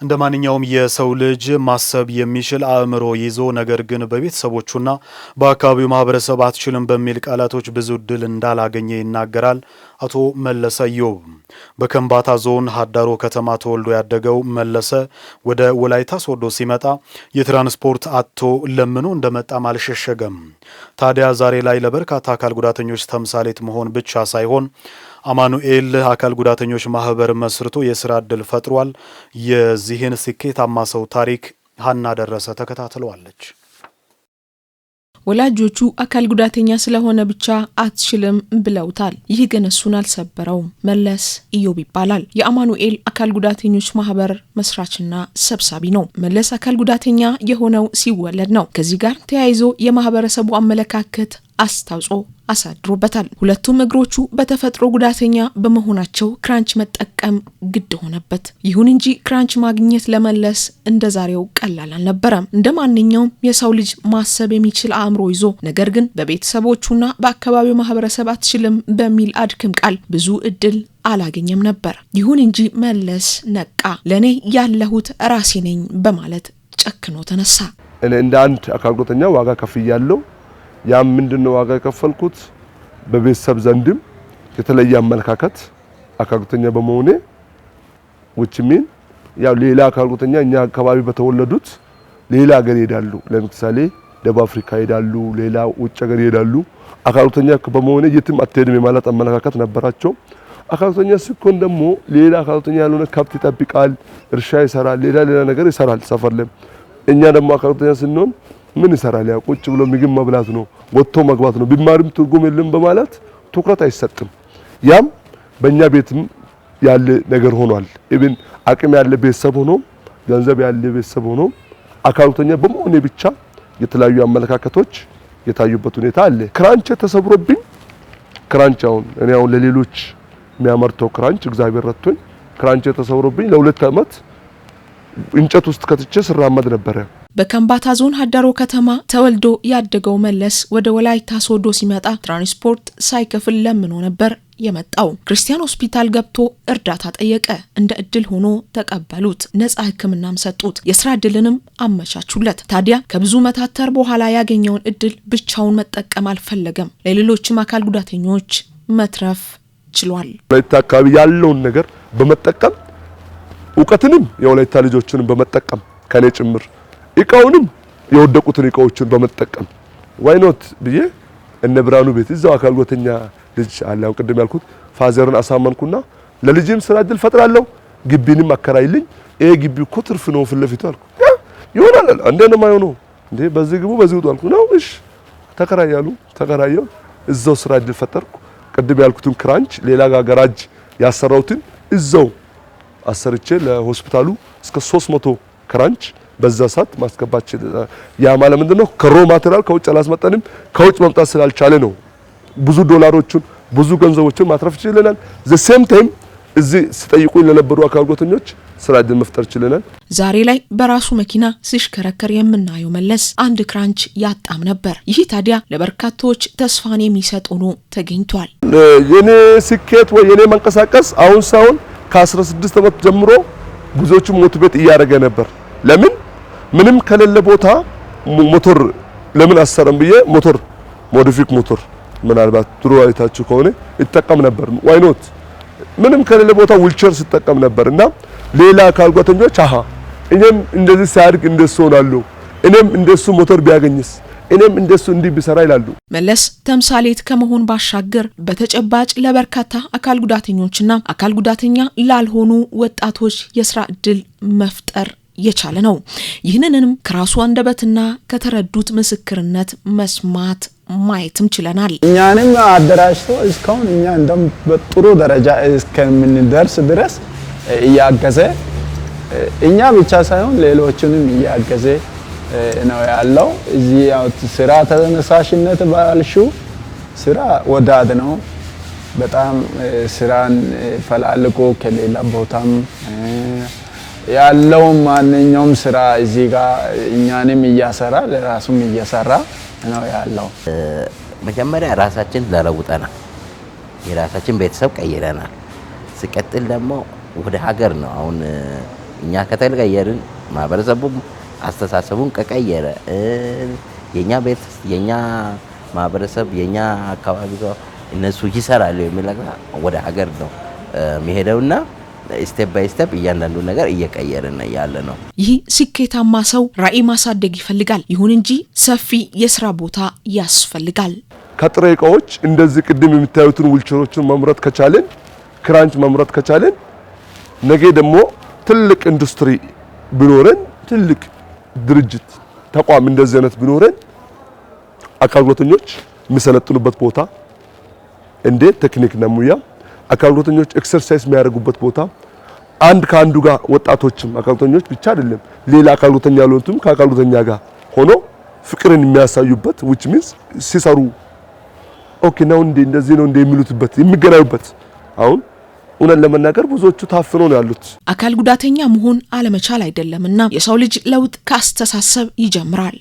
እንደማንኛውም የሰው ልጅ ማሰብ የሚችል አእምሮ ይዞ ነገር ግን በቤተሰቦቹና በአካባቢው ማህበረሰብ አትችልም በሚል ቃላቶች ብዙ እድል እንዳላገኘ ይናገራል አቶ መለሰ ኢዮብ። በከምባታ ዞን ሀዳሮ ከተማ ተወልዶ ያደገው መለሰ ወደ ወላይታ ሶዶ ሲመጣ የትራንስፖርት አጥቶ ለምኖ እንደመጣም አልሸሸገም። ታዲያ ዛሬ ላይ ለበርካታ አካል ጉዳተኞች ተምሳሌት መሆን ብቻ ሳይሆን አማኑኤል አካል ጉዳተኞች ማህበር መስርቶ የሥራ ዕድል ፈጥሯል። የዚህን ስኬታማ ሰው ታሪክ ሀና ደረሰ ተከታትለዋለች። ወላጆቹ አካል ጉዳተኛ ስለሆነ ብቻ አትችልም ብለውታል። ይህ ግን እሱን አልሰበረውም። መለስ ኢዮብ ይባላል። የአማኑኤል አካል ጉዳተኞች ማህበር መስራችና ሰብሳቢ ነው። መለስ አካል ጉዳተኛ የሆነው ሲወለድ ነው። ከዚህ ጋር ተያይዞ የማህበረሰቡ አመለካከት አስተዋጽኦ አሳድሮበታል። ሁለቱም እግሮቹ በተፈጥሮ ጉዳተኛ በመሆናቸው ክራንች መጠቀም ግድ ሆነበት። ይሁን እንጂ ክራንች ማግኘት ለመለስ እንደዛሬው ቀላል አልነበረም። እንደማንኛውም የሰው ልጅ ማሰብ የሚችል አእምሮ ይዞ ነገር ግን በቤተሰቦቹና በአካባቢው ማህበረሰብ አትችልም በሚል አድክም ቃል ብዙ እድል አላገኘም ነበር። ይሁን እንጂ መለስ ነቃ። ለኔ ያለሁት ራሴ ነኝ በማለት ጨክኖ ተነሳ። እኔ እንደ አንድ አካል ጉዳተኛ ዋጋ ከፍያለሁ። ያም ምንድነው ዋጋ የከፈልኩት? በቤተሰብ ዘንድም የተለየ አመለካከት አካል ጉዳተኛ በመሆኔ ውጭሚን ያው ሌላ አካል ጉዳተኛ እኛ አካባቢ በተወለዱት ሌላ ሀገር ይሄዳሉ። ለምሳሌ ደቡብ አፍሪካ ይሄዳሉ፣ ሌላ ውጭ ሀገር ይሄዳሉ። አካል ጉዳተኛ በመሆኔ የትም አትሄድም የማለት አመለካከት ነበራቸው። አካል ጉዳተኛ ሲኮን ደግሞ ሌላ አካል ጉዳተኛ ያልሆነ ከብት ይጠብቃል፣ እርሻ ይሰራል፣ ሌላ ነገር ይሰራል ሰፈር ላይ። እኛ ደግሞ አካል ጉዳተኛ ስንሆን ምን ይሰራል? ያው ቁጭ ብሎ ምግብ መብላት ነው፣ ወጥቶ መግባት ነው፣ ቢማርም ትርጉም የለም በማለት ትኩረት አይሰጥም። ያም በእኛ ቤትም ያለ ነገር ሆኗል። ኢቭን አቅም ያለ ቤተሰብ ሆኖ ገንዘብ ያለ ቤተሰብ ሆኖ አካል ጉዳተኛ በመሆኔ ብቻ የተለያዩ አመለካከቶች የታዩበት ሁኔታ አለ። ክራንች ተሰብሮብኝ ክራንች እኔ ለሌሎች የሚያመርተው ክራንች እግዚአብሔር ረድቶኝ ክራንች ተሰብሮብኝ ለ2 አመት እንጨት ውስጥ ከትቼ ስራመድ ነበር። በከምባታ ዞን ሀዳሮ ከተማ ተወልዶ ያደገው መለስ ወደ ወላይታ ሶዶ ሲመጣ ትራንስፖርት ሳይከፍል ለምኖ ነበር የመጣው። ክርስቲያን ሆስፒታል ገብቶ እርዳታ ጠየቀ። እንደ እድል ሆኖ ተቀበሉት። ነፃ ሕክምናም ሰጡት። የሥራ እድልንም አመቻቹለት። ታዲያ ከብዙ መታተር በኋላ ያገኘውን እድል ብቻውን መጠቀም አልፈለገም። ለሌሎችም አካል ጉዳተኞች መትረፍ ችሏል። ወላይታ አካባቢ ያለውን ነገር በመጠቀም እውቀትንም የወላይታ ልጆችን በመጠቀም ከኔ ጭምር እቃውንም የወደቁትን እቃዎችን በመጠቀም ዋይኖት ብዬ እነ ብራኑ ቤት እዛው አካል ጉዳተኛ ልጅ አላው ቅድም ያልኩት ፋዘርን አሳመንኩና ለልጅም ስራ እድል ፈጥራለሁ፣ ግቢንም አከራይልኝ። ይሄ ግቢ እኮ ትርፍ ነው ፍለፊቱ አልኩ። ይሆናል እንደነማ ነው እንዴ በዚህ ግቡ በዚህ ወጡ አልኩ ነው። እሺ ተከራየው። እዛው ስራ እድል ፈጠርኩ። ቅድም ያልኩትን ክራንች ሌላ ጋራጅ ያሰራውትን እዛው አሰርቼ ለሆስፒታሉ እስከ 300 ክራንች በዛ ሰዓት ማስገባት ይችላል። ያ ማለት ምንድነው? ከሮ ማቴሪያል ከውጭ አላስመጣንም። ከውጭ መምጣት ስላልቻለ ነው ብዙ ዶላሮችን ብዙ ገንዘቦችን ማትረፍ ይችላል። ዘ ሴም ታይም እዚህ ሲጠይቁኝ ለነበሩ አካል ጉዳተኞች ስራ እድል መፍጠር ይችላል። ዛሬ ላይ በራሱ መኪና ሲሽከረከር የምናየው መለስ አንድ ክራንች ያጣም ነበር። ይህ ታዲያ ለበርካቶች ተስፋን የሚሰጥ ሆኖ ተገኝቷል። የኔ ስኬት ወይ የኔ መንቀሳቀስ አሁን ሳይሆን ከ16 ዓመት ጀምሮ ብዙዎችን ሞቲቬት እያደረገ ነበር። ለምን ምንም ከሌለ ቦታ ሞተር ለምን አሰረም ብዬ ሞተር ሞዲፊክ ሞተር ምናልባት ድሮ አይታችሁ ከሆነ ይተቀም ነበር። ዋይ ኖት ምንም ከሌለ ቦታ ዊልቸር ሲጠቀም ነበርና ሌላ አካል ጉዳተኞች እኔም እንደዚህ ሲያድግ እንደሱ ሆናለሁ፣ እኔም እንደሱ ሞተር ቢያገኝስ፣ እኔም እንደሱ እንዲህ ቢሰራ ይላሉ። መለስ ተምሳሌት ከመሆን ባሻገር በተጨባጭ ለበርካታ አካል ጉዳተኞችና አካል ጉዳተኛ ላልሆኑ ወጣቶች የሥራ ዕድል መፍጠር የቻለ ነው። ይህንንም ከራሱ አንደበትና ከተረዱት ምስክርነት መስማት ማየትም ችለናል። እኛንም አደራጅቶ እስካሁን እኛ እንደም በጥሩ ደረጃ እስከምንደርስ ድረስ እያገዘ እኛ ብቻ ሳይሆን ሌሎችንም እያገዘ ነው ያለው። እዚህ ያው ስራ ተነሳሽነት ባልሽው ስራ ወዳድ ነው። በጣም ስራን ፈላልጎ ከሌላ ቦታም ያለው ማንኛውም ስራ እዚህ ጋር እኛንም እያሰራ ለራሱም እየሰራ ነው ያለው። መጀመሪያ ራሳችን ለለውጠናል፣ የራሳችን ቤተሰብ ቀይረናል። ሲቀጥል ደግሞ ወደ ሀገር ነው አሁን እኛ ከተቀየርን ማህበረሰቡም አስተሳሰቡን ከቀየረ የኛ ቤት የኛ ማህበረሰብ የኛ አካባቢ ጋር እነሱ ይሰራሉ የሚለጋ ወደ ሀገር ነው የሚሄደውና ስቴፕ ባይ ስቴፕ እያንዳንዱ ነገር እየቀየርን ያለ ነው። ይህ ስኬታማ ሰው ራዕይ ማሳደግ ይፈልጋል። ይሁን እንጂ ሰፊ የሥራ ቦታ ያስፈልጋል። ከጥሬ እቃዎች እንደዚህ ቅድም የምታዩትን ዊልቸሮችን ማምረት ከቻለን ክራንች ማምረት ከቻለን ነገ ደግሞ ትልቅ ኢንዱስትሪ ቢኖረን ትልቅ ድርጅት ተቋም እንደዚህ አይነት ቢኖረን አካል ጉዳተኞች የሚሰለጥኑበት ቦታ እንደ ቴክኒክና ሙያ አካል ጉዳተኞች ኤክሰርሳይዝ የሚያደርጉበት ቦታ አንድ ከአንዱ ጋር ወጣቶችም አካል ጉዳተኞች ብቻ አይደለም ሌላ አካል ጉዳተኛ ያሉትም ከአካል ጉዳተኛ ጋር ሆኖ ፍቅርን የሚያሳዩበት which means ሲሰሩ ኦኬ ነው እንደዚህ ነው የሚሉትበት የሚገናኙበት አሁን እውነት ለመናገር ብዙዎቹ ታፍኖ ነው ያሉት። አካል ጉዳተኛ መሆን አለመቻል አይደለምና የሰው ልጅ ለውጥ ካስተሳሰብ ይጀምራል።